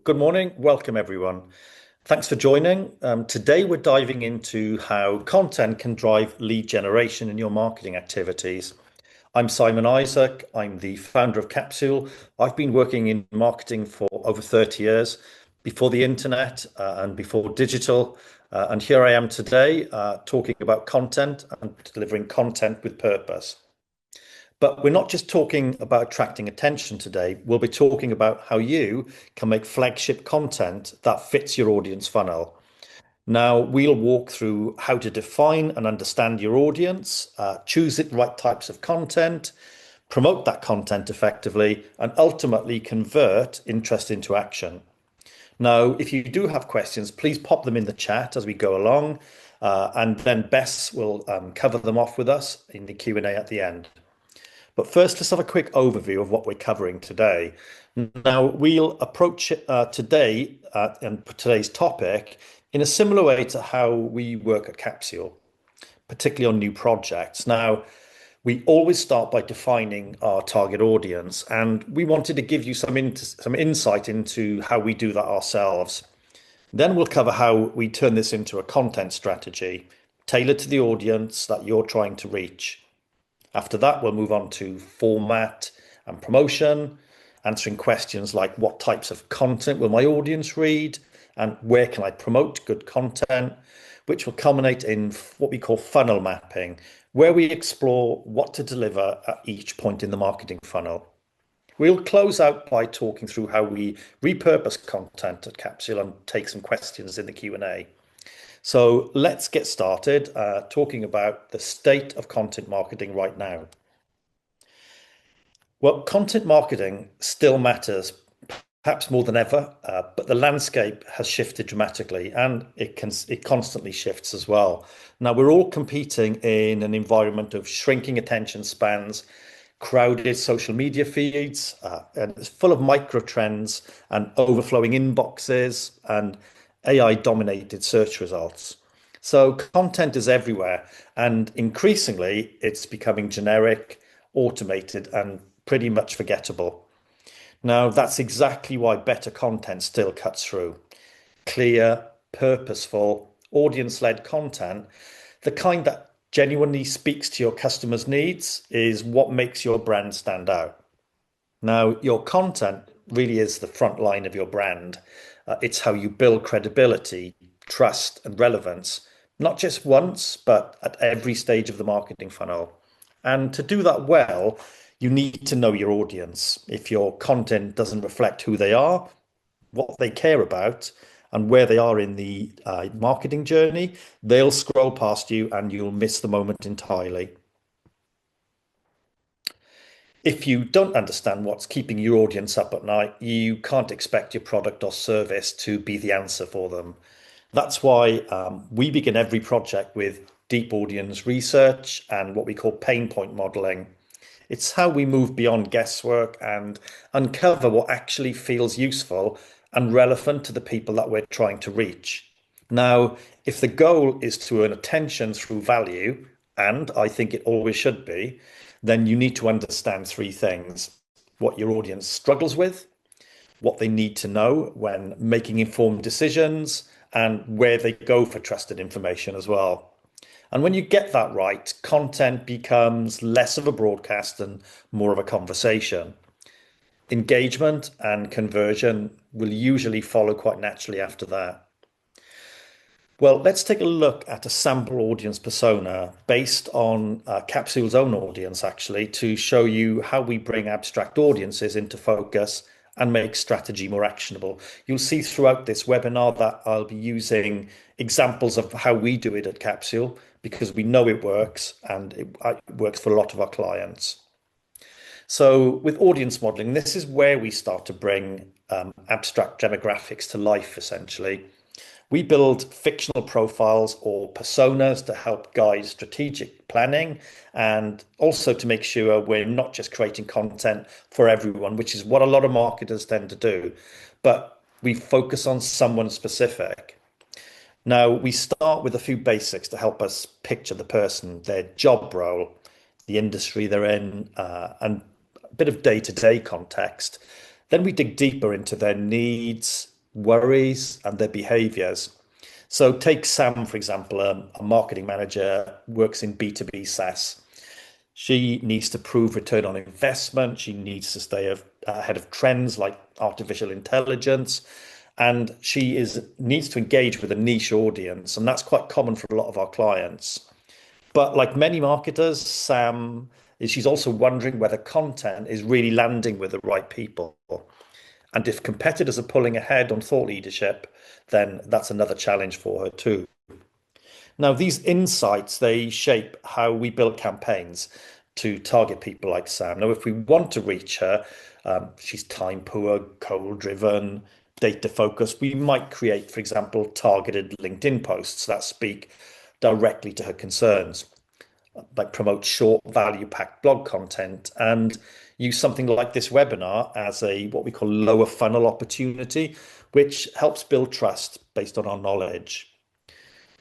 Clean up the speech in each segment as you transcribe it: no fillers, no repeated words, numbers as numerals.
Good morning. Welcome, everyone. Thanks for joining. Today, we're diving into how content can drive lead generation in your marketing activities. I'm Simon Isaac. I'm the founder of Capsule. I've been working in marketing for over 30 years, before the internet and before digital. And here I am today talking about content and delivering content with purpose. But we're not just talking about attracting attention today. We'll be talking about how you can make flagship content that fits your audience funnel. Now, we'll walk through how to define and understand your audience, choose the right types of content, promote that content effectively, and ultimately convert interest into action. Now, if you do have questions, please pop them in the chat as we go along, and then Bess will cover them off with us in the Q&A at the end. But first, let's have a quick overview of what we're covering today. Now, we'll approach today and today's topic in a similar way to how we work at Capsule, particularly on new projects. Now, we always start by defining our target audience, and we wanted to give you some insight into how we do that ourselves. Then we'll cover how we turn this into a content strategy tailored to the audience that you're trying to reach. After that, we'll move on to format and promotion, answering questions like what types of content will my audience read and where can I promote good content, which will culminate in what we call funnel mapping, where we explore what to deliver at each point in the marketing funnel. We'll close out by talking through how we repurpose content at Capsule and take some questions in the Q&A. So let's get started talking about the state of content marketing right now. Well, content marketing still matters, perhaps more than ever, but the landscape has shifted dramatically, and it constantly shifts as well. Now, we're all competing in an environment of shrinking attention spans, crowded social media feeds, and it's full of micro trends and overflowing inboxes and AI-dominated search results. So content is everywhere, and increasingly it's becoming generic, automated, and pretty much forgettable. Now, that's exactly why better content still cuts through. Clear, purposeful, audience-led content, the kind that genuinely speaks to your customers' needs, is what makes your brand stand out. Now, your content really is the front line of your brand. It's how you build credibility, trust, and relevance, not just once, but at every stage of the marketing funnel. And to do that well, you need to know your audience. If your content doesn't reflect who they are, what they care about, and where they are in the marketing journey, they'll scroll past you and you'll miss the moment entirely. If you don't understand what's keeping your audience up at night, you can't expect your product or service to be the answer for them. That's why we begin every project with deep audience research and what we call pain point modeling. It's how we move beyond guesswork and uncover what actually feels useful and relevant to the people that we're trying to reach. Now, if the goal is to earn attention through value, and I think it always should be, then you need to understand three things: what your audience struggles with, what they need to know when making informed decisions, and where they go for trusted information as well. And when you get that right, content becomes less of a broadcast and more of a conversation. Engagement and conversion will usually follow quite naturally after that. Well, let's take a look at a sample audience persona based on Capsule's own audience, actually, to show you how we bring abstract audiences into focus and make strategy more actionable. You'll see throughout this webinar that I'll be using examples of how we do it at Capsule because we know it works and it works for a lot of our clients. So with audience modeling, this is where we start to bring abstract demographics to life, essentially. We build fictional profiles or personas to help guide strategic planning and also to make sure we're not just creating content for everyone, which is what a lot of marketers tend to do, but we focus on someone specific. Now, we start with a few basics to help us picture the person, their job role, the industry they're in, and a bit of day-to-day context. Then we dig deeper into their needs, worries, and their behaviors. So take Sam, for example, a marketing manager, works in B2B SaaS. She needs to prove return on investment. She needs to stay ahead of trends like artificial intelligence. And she needs to engage with a niche audience. And that's quite common for a lot of our clients. But like many marketers, she's also wondering whether content is really landing with the right people. And if competitors are pulling ahead on thought leadership, then that's another challenge for her too. Now, these insights, they shape how we build campaigns to target people like Sam. Now, if we want to reach her, she's time poor, goal driven, data focused. We might create, for example, targeted LinkedIn posts that speak directly to her concerns, like promote short value packed blog content and use something like this webinar as a what we call lower funnel opportunity, which helps build trust based on our knowledge.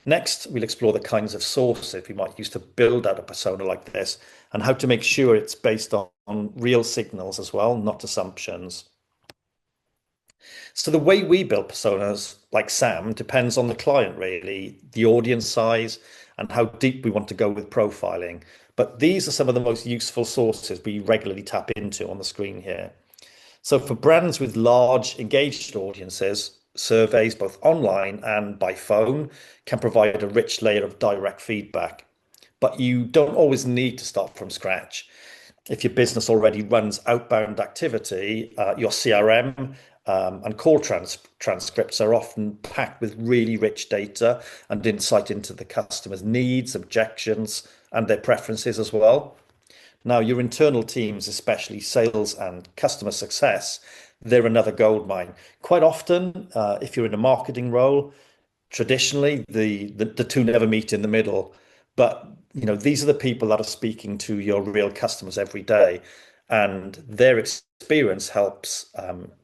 Next, we'll explore the kinds of sources we might use to build out a persona like this and how to make sure it's based on real signals as well, not assumptions. So the way we build personas like Sam depends on the client, really, the audience size, and how deep we want to go with profiling. But these are some of the most useful sources we regularly tap into on the screen here. So for brands with large engaged audiences, surveys both online and by phone can provide a rich layer of direct feedback. But you don't always need to start from scratch. If your business already runs outbound activity, your CRM and call transcripts are often packed with really rich data and insight into the customer's needs, objections, and their preferences as well. Now, your internal teams, especially sales and customer success, they're another goldmine. Quite often, if you're in a marketing role, traditionally the two never meet in the middle. But these are the people that are speaking to your real customers every day, and their experience helps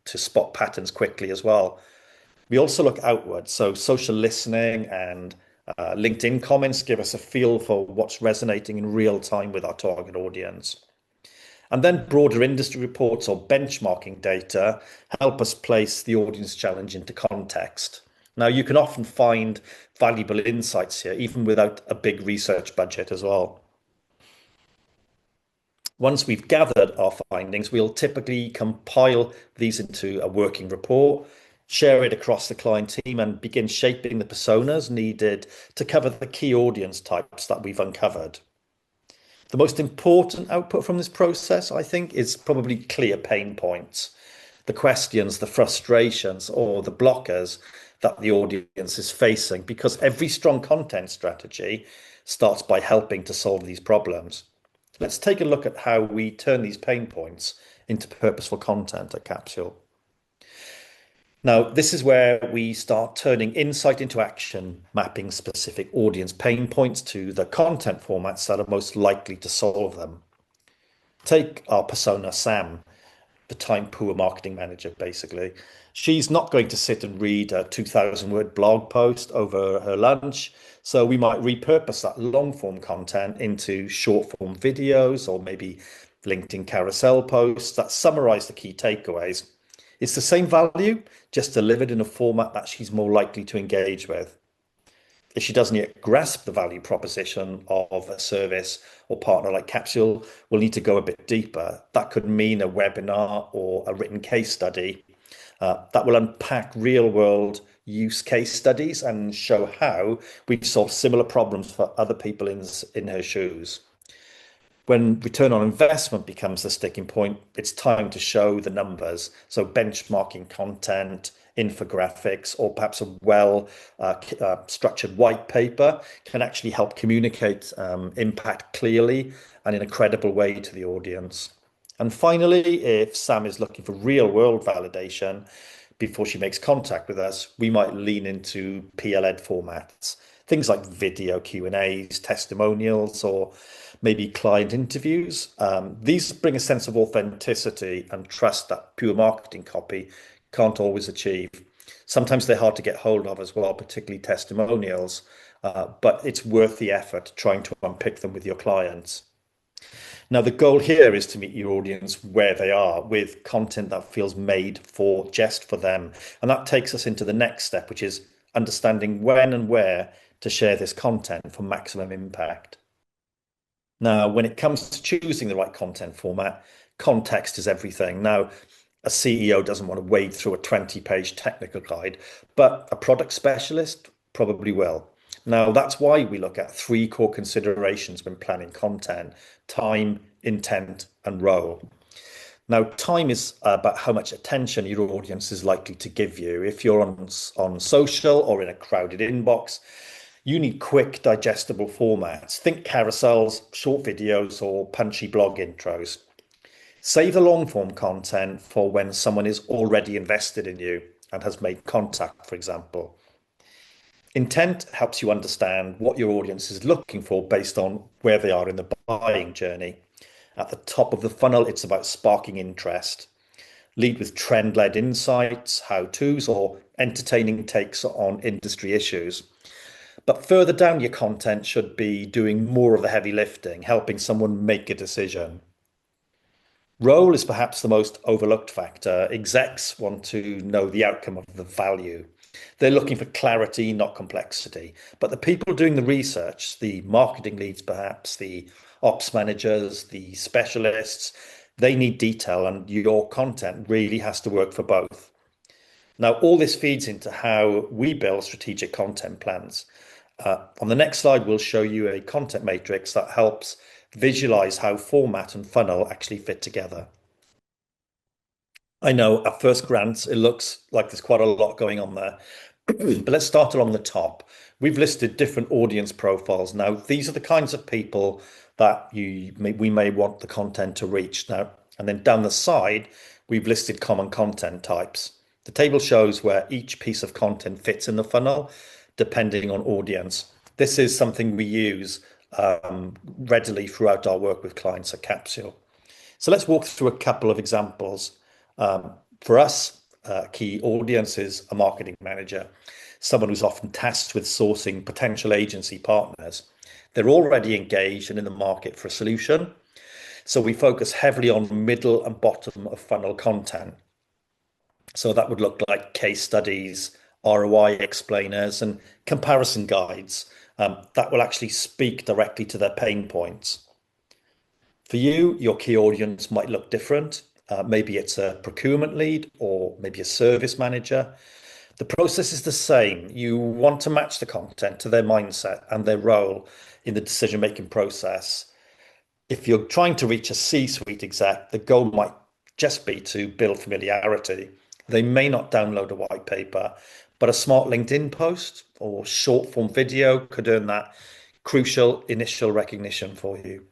to spot patterns quickly as well. We also look outward, so social listening and LinkedIn comments give us a feel for what's resonating in real time with our target audience. And then broader industry reports or benchmarking data help us place the audience challenge into context. Now, you can often find valuable insights here, even without a big research budget as well. Once we've gathered our findings, we'll typically compile these into a working report, share it across the client team, and begin shaping the personas needed to cover the key audience types that we've uncovered. The most important output from this process, I think, is probably clear pain points, the questions, the frustrations, or the blockers that the audience is facing, because every strong content strategy starts by helping to solve these problems. Let's take a look at how we turn these pain points into purposeful content at Capsule. Now, this is where we start turning insight into action, mapping specific audience pain points to the content formats that are most likely to solve them. Take our persona, Sam, the time poor marketing manager, basically. She's not going to sit and read a 2,000 word blog post over her lunch. So we might repurpose that long form content into short form videos or maybe LinkedIn carousel posts that summarize the key takeaways. It's the same value, just delivered in a format that she's more likely to engage with. If she doesn't yet grasp the value proposition of a service or partner like Capsule, we'll need to go a bit deeper. That could mean a webinar or a written case study that will unpack real world use case studies and show how we solve similar problems for other people in her shoes. When return on investment becomes the sticking point, it's time to show the numbers. So benchmarking content, infographics, or perhaps a well structured white paper can actually help communicate impact clearly and in a credible way to the audience. And finally, if Sam is looking for real world validation before she makes contact with us, we might lean into peer-led formats, things like video Q&As, testimonials, or maybe client interviews. These bring a sense of authenticity and trust that pure marketing copy can't always achieve. Sometimes they're hard to get hold of as well, particularly testimonials, but it's worth the effort trying to unpick them with your clients. Now, the goal here is to meet your audience where they are with content that feels made for just for them. And that takes us into the next step, which is understanding when and where to share this content for maximum impact. Now, when it comes to choosing the right content format, context is everything. Now, a CEO doesn't want to wade through a 20-page technical guide, but a product specialist probably will. Now, that's why we look at three core considerations when planning content: time, intent, and role. Now, time is about how much attention your audience is likely to give you. If you're on social or in a crowded inbox, you need quick, digestible formats. Think carousels, short videos, or punchy blog intros. Save the long form content for when someone is already invested in you and has made contact, for example. Intent helps you understand what your audience is looking for based on where they are in the buying journey. At the top of the funnel, it's about sparking interest. Lead with trend-led insights, how-tos, or entertaining takes on industry issues. But further down, your content should be doing more of the heavy lifting, helping someone make a decision. Role is perhaps the most overlooked factor. Execs want to know the outcome of the value. They're looking for clarity, not complexity. But the people doing the research, the marketing leads perhaps, the ops managers, the specialists, they need detail, and your content really has to work for both. Now, all this feeds into how we build strategic content plans. On the next slide, we'll show you a content matrix that helps visualize how format and funnel actually fit together. I know at first glance, it looks like there's quite a lot going on there, but let's start along the top. We've listed different audience profiles. Now, these are the kinds of people that we may want the content to reach now. And then down the side, we've listed common content types. The table shows where each piece of content fits in the funnel, depending on audience. This is something we use readily throughout our work with clients at Capsule. So let's walk through a couple of examples. For us, key audience is a marketing manager, someone who's often tasked with sourcing potential agency partners. They're already engaged and in the market for a solution. So we focus heavily on middle and bottom of funnel content. So that would look like case studies, ROI explainers, and comparison guides that will actually speak directly to their pain points. For you, your key audience might look different. Maybe it's a procurement lead or maybe a service manager. The process is the same. You want to match the content to their mindset and their role in the decision-making process. If you're trying to reach a C-suite exec, the goal might just be to build familiarity. They may not download a white paper, but a smart LinkedIn post or short form video could earn that crucial initial recognition for you.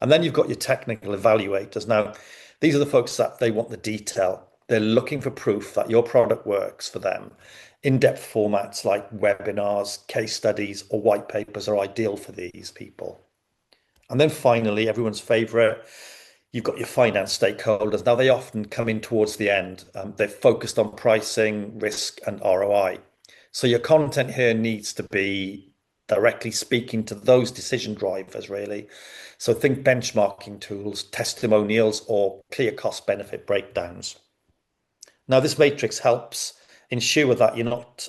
And then you've got your technical evaluators. Now, these are the folks that they want the detail. They're looking for proof that your product works for them. In-depth formats like webinars, case studies, or white papers are ideal for these people. And then finally, everyone's favorite, you've got your finance stakeholders. Now, they often come in towards the end. They're focused on pricing, risk, and ROI. So your content here needs to be directly speaking to those decision drivers, really. So think benchmarking tools, testimonials, or clear cost benefit breakdowns. Now, this matrix helps ensure that you're not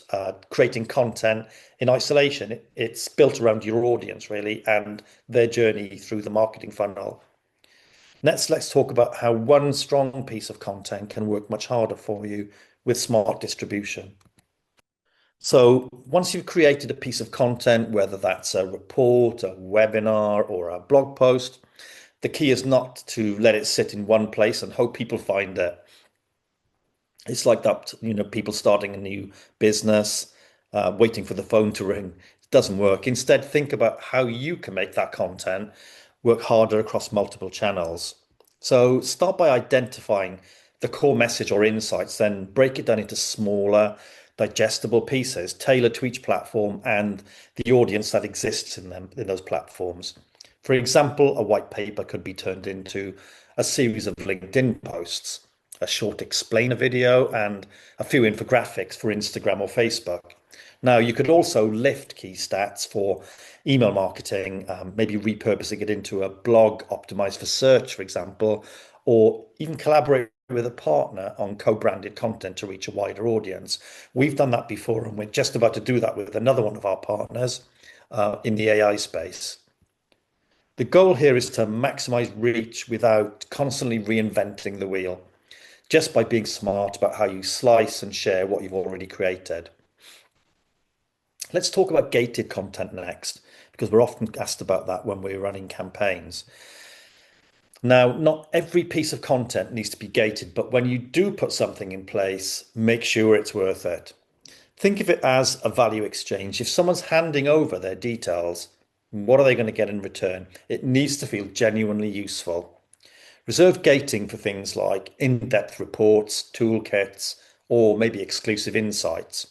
creating content in isolation. It's built around your audience, really, and their journey through the marketing funnel. Next, let's talk about how one strong piece of content can work much harder for you with smart distribution. So once you've created a piece of content, whether that's a report, a webinar, or a blog post, the key is not to let it sit in one place and hope people find it. It's like that, people starting a new business, waiting for the phone to ring. It doesn't work. Instead, think about how you can make that content work harder across multiple channels. So start by identifying the core message or insights, then break it down into smaller, digestible pieces tailored to each platform and the audience that exists in them, in those platforms. For example, a white paper could be turned into a series of LinkedIn posts, a short explainer video, and a few infographics for Instagram or Facebook. Now, you could also lift key stats for email marketing, maybe repurposing it into a blog optimized for search, for example, or even collaborate with a partner on co-branded content to reach a wider audience. We've done that before, and we're just about to do that with another one of our partners in the AI space. The goal here is to maximize reach without constantly reinventing the wheel, just by being smart about how you slice and share what you've already created. Let's talk about gated content next, because we're often asked about that when we're running campaigns. Now, not every piece of content needs to be gated, but when you do put something in place, make sure it's worth it. Think of it as a value exchange. If someone's handing over their details, what are they going to get in return? It needs to feel genuinely useful. Reserve gating for things like in-depth reports, toolkits, or maybe exclusive insights.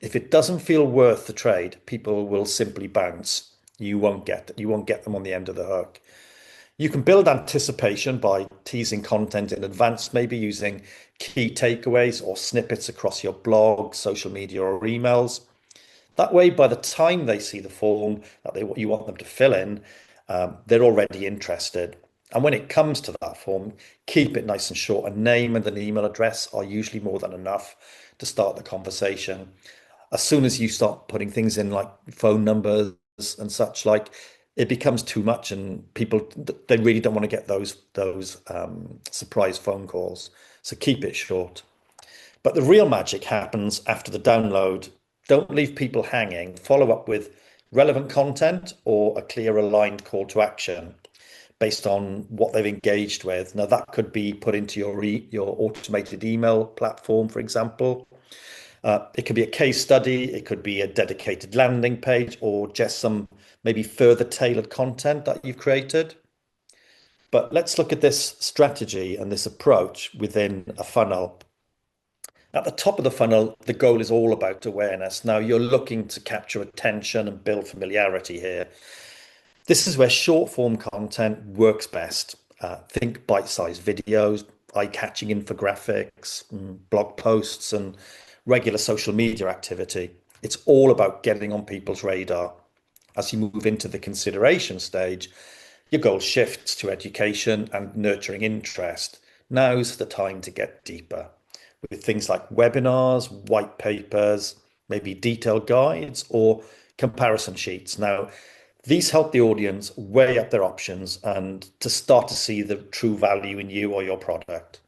If it doesn't feel worth the trade, people will simply bounce. You won't get them on the end of the hook. You can build anticipation by teasing content in advance, maybe using key takeaways or snippets across your blog, social media, or emails. That way, by the time they see the form that you want them to fill in, they're already interested. And when it comes to that form, keep it nice and short. A name and an email address are usually more than enough to start the conversation. As soon as you start putting things in like phone numbers and such, like it becomes too much, and people they really don't want to get those surprise phone calls. So keep it short. But the real magic happens after the download. Don't leave people hanging. Follow up with relevant content or a clear aligned call to action based on what they've engaged with. Now that could be put into your automated email platform, for example. It could be a case study, it could be a dedicated landing page, or just some maybe further tailored content that you've created. But let's look at this strategy and this approach within a funnel. At the top of the funnel, the goal is all about awareness. Now, you're looking to capture attention and build familiarity here. This is where short form content works best. Think bite-sized videos, eye-catching infographics, blog posts, and regular social media activity. It's all about getting on people's radar. As you move into the consideration stage, your goal shifts to education and nurturing interest. Now's the time to get deeper with things like webinars, white papers, maybe detailed guides or comparison sheets. Now, these help the audience weigh up their options and to start to see the true value in you or your product.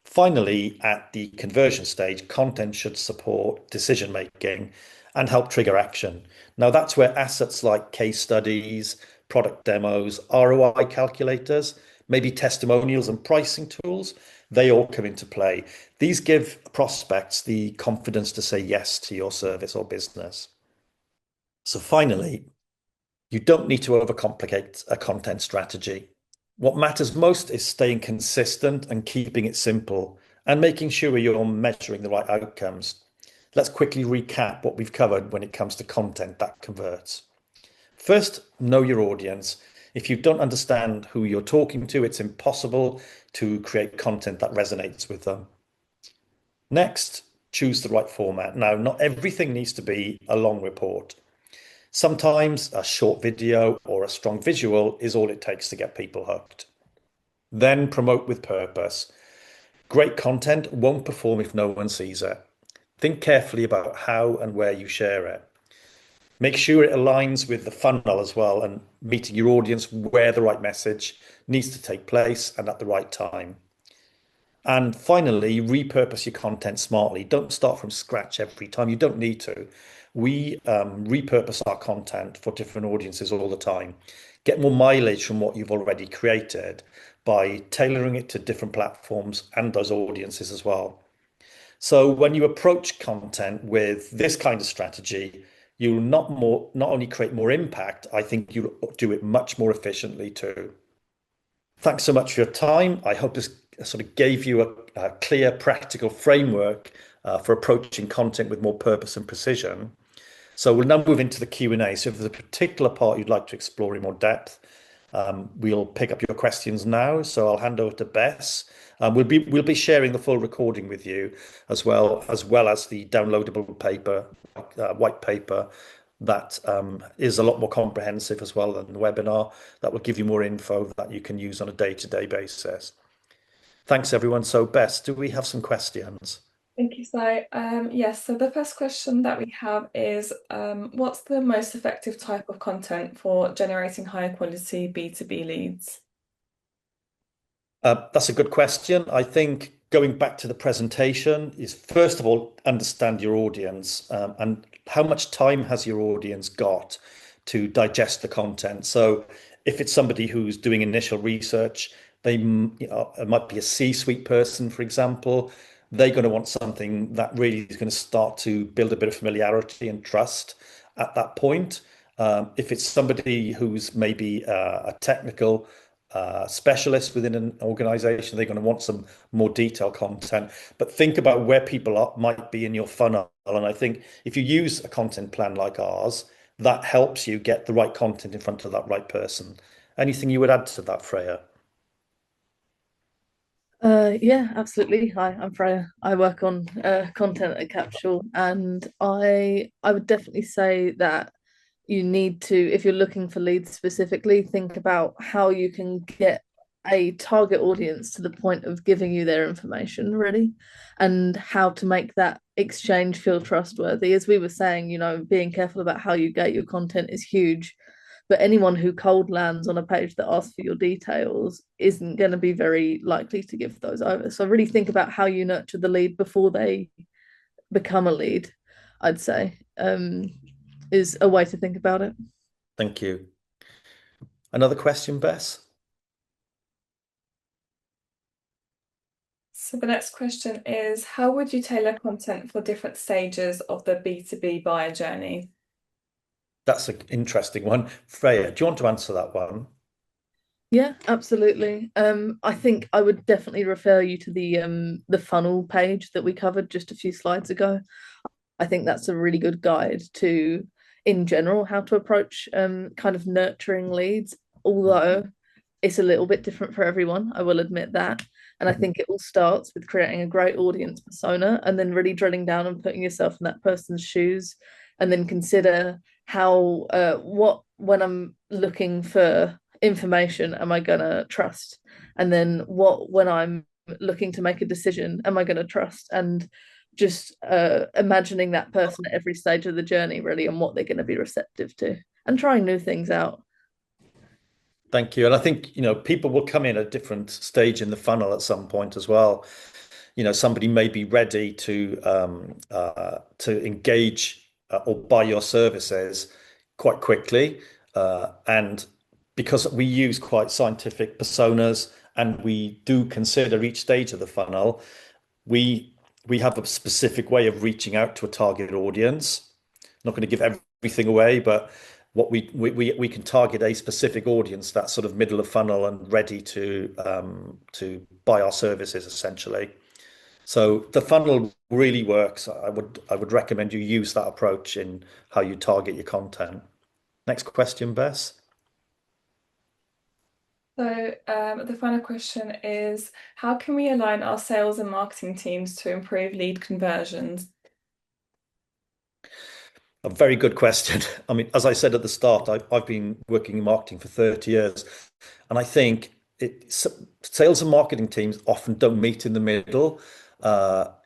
Finally, at the conversion stage, content should support decision making and help trigger action. Now, that's where assets like case studies, product demos, ROI calculators, maybe testimonials and pricing tools, they all come into play. These give prospects the confidence to say yes to your service or business. So finally, you don't need to overcomplicate a content strategy. What matters most is staying consistent and keeping it simple and making sure you're measuring the right outcomes. Let's quickly recap what we've covered when it comes to content that converts. First, know your audience. If you don't understand who you're talking to, it's impossible to create content that resonates with them. Next, choose the right format. Now, not everything needs to be a long report. Sometimes a short video or a strong visual is all it takes to get people hooked. Then promote with purpose. Great content won't perform if no one sees it. Think carefully about how and where you share it. Make sure it aligns with the funnel as well and meeting your audience where the right message needs to take place and at the right time. And finally, repurpose your content smartly. Don't start from scratch every time. You don't need to. We repurpose our content for different audiences all the time. Get more mileage from what you've already created by tailoring it to different platforms and those audiences as well. So when you approach content with this kind of strategy, you'll not only create more impact, I think you'll do it much more efficiently too. Thanks so much for your time. I hope this sort of gave you a clear, practical framework for approaching content with more purpose and precision. So we'll now move into the Q&A. So if there's a particular part you'd like to explore in more depth, We'll pick up your questions now, so I'll hand over to Bess. We'll be sharing the full recording with you as well as the downloadable white paper that is a lot more comprehensive as well than the webinar. That will give you more info that you can use on a day-to-day basis. Thanks, everyone. So, Bess, do we have some questions? Thank you, Si. Yes, so the first question that we have is what's the most effective type of content for generating higher quality B2B leads? That's a good question. I think going back to the presentation is first of all, understand your audience and how much time has your audience got to digest the content. So if it's somebody who's doing initial research, it might be a C-suite person, for example. They're going to want something that really is going to start to build a bit of familiarity and trust at that point. If it's somebody who's maybe a technical specialist within an organization, they're going to want some more detailed content. But think about where might be in your funnel. And I think if you use a content plan like ours, that helps you get the right content in front of that right person. Anything you would add to that, Freya? Yeah, absolutely. Hi, I'm Freya. I work on content at Capsule, and I would definitely say that you need to, if you're looking for leads specifically, think about how you can get a target audience to the point of giving you their information, really, and how to make that exchange feel trustworthy. As we were saying, being careful about how you get your content is huge, but anyone who cold lands on a page that asks for your details isn't going to be very likely to give those over. So really think about how you nurture the lead before they become a lead, I'd say, is a way to think about it. Thank you. Another question, Bess? So the next question is how would you tailor content for different stages of the B2B buyer journey? That's an interesting one. Freya, do you want to answer that one? Yeah, absolutely. I think I would definitely refer you to the funnel page that we covered just a few slides ago. I think that's a really good guide to, in general, how to approach kind of nurturing leads, although it's a little bit different for everyone, I will admit that. And I think it all starts with creating a great audience persona and then really drilling down and putting yourself in that person's shoes and then consider how, what, when I'm looking for information, am I going to trust? And then what, when I'm looking to make a decision, am I going to trust? And just imagining that person at every stage of the journey, really, and what they're going to be receptive to and trying new things out. Thank you. And I think, people will come in at a different stage in the funnel at some point as well. Somebody may be ready to engage or buy your services quite quickly. And because we use quite scientific personas and we do consider each stage of the funnel, we we have a specific way of reaching out to a target audience. Not going to give everything away, but what we can target a specific audience that's sort of middle of funnel and ready to buy our services essentially. So the funnel really works. I would recommend you use that approach in how you target your content. Next question, Bess. So the final question is how can we align our sales and marketing teams to improve lead conversions? A very good question. I mean, as I said at the start, I've been working in marketing for 30 years, and I think sales and marketing teams often don't meet in the middle.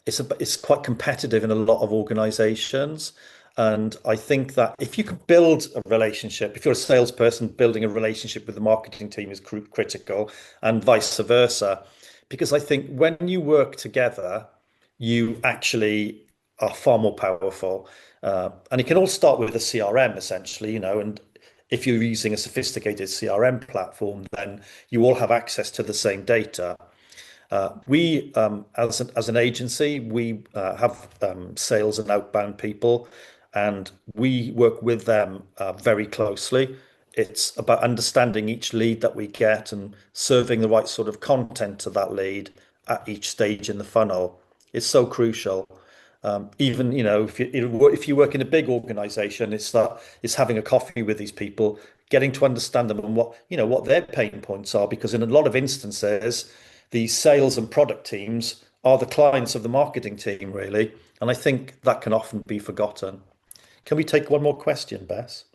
It's quite competitive in a lot of organizations. And I think that if you could build a relationship, if you're a salesperson, building a relationship with the marketing team is critical, and vice versa. Because I think when you work together, you actually are far more powerful. And it can all start with a CRM essentially, and if you're using a sophisticated CRM platform, then you all have access to the same data. As an agency, we have sales and outbound people, and we work with them very closely. It's about understanding each lead that we get and serving the right sort of content to that lead at each stage in the funnel. It's so crucial. Even if you work in a big organization, it's having a coffee with these people, getting to understand them and what their pain points are, because in a lot of instances, the sales and product teams are the clients of the marketing team, really. And I think that can often be forgotten. Can we take one more question, Bess?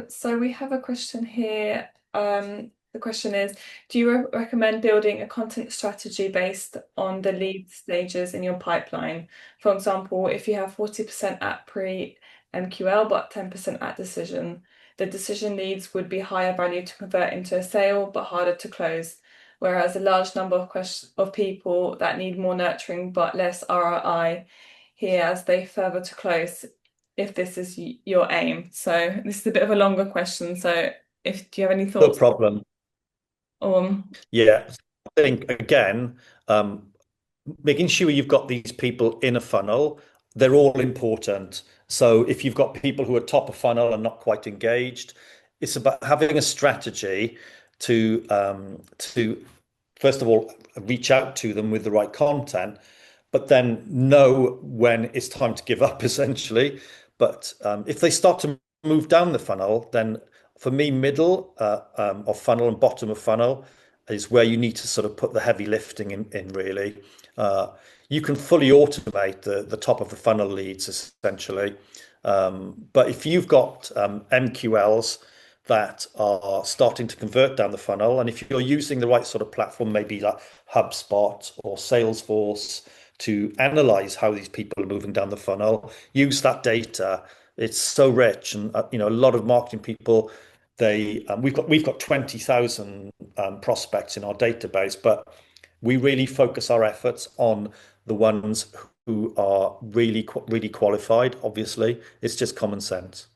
So we have a question here. The question is, do you recommend building a content strategy based on the lead stages in your pipeline? For example, if you have 40% at pre-MQL but 10% at decision, the decision leads would be higher value to convert into a sale but harder to close. Whereas a large number of people that need more nurturing but less ROI here as they further to close, if this is your aim. So this is a bit of a longer question. So if do you have any No thoughts problem. on? Yeah, I think again, making sure you've got these people in a funnel, they're all important. So if you've got people who are top of funnel and not quite engaged, it's about having a strategy to first of all reach out to them with the right content, but then know when it's time to give up, essentially. But if they start to move down the funnel, then for me, middle of funnel and bottom of funnel is where you need to sort of put the heavy lifting in really. Uh, you can fully automate the top of the funnel leads essentially. But if you've got MQLs that are starting to convert down the funnel, and if you're using the right sort of platform, maybe like HubSpot or Salesforce, to analyze how these people are moving down the funnel, use that data. It's so rich, and a lot of marketing people, we've got 20,000 prospects in our database, but we really focus our efforts on the ones who are really qualified. Obviously, it's just common sense.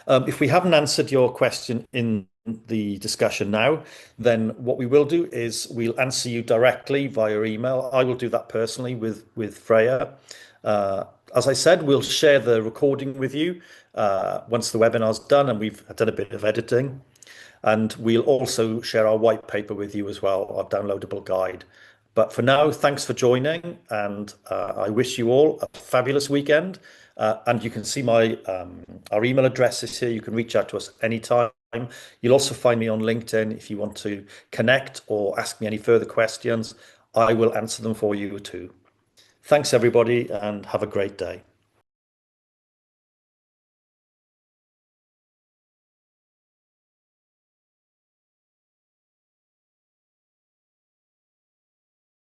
If we haven't answered your question in the discussion now, then what we will do is we'll answer you directly via email. I will do that personally with Freya. As I said, we'll share the recording with you once the webinar's done and we've done a bit of editing. And we'll also share our white paper with you as well, our downloadable guide. But for now, thanks for joining, and I wish you all a fabulous weekend. And you can see our email address is here. You can reach out to us anytime. You'll also find me on LinkedIn if you want to connect or ask me any further questions. I will answer them for you too. Thanks, everybody, and have a great day.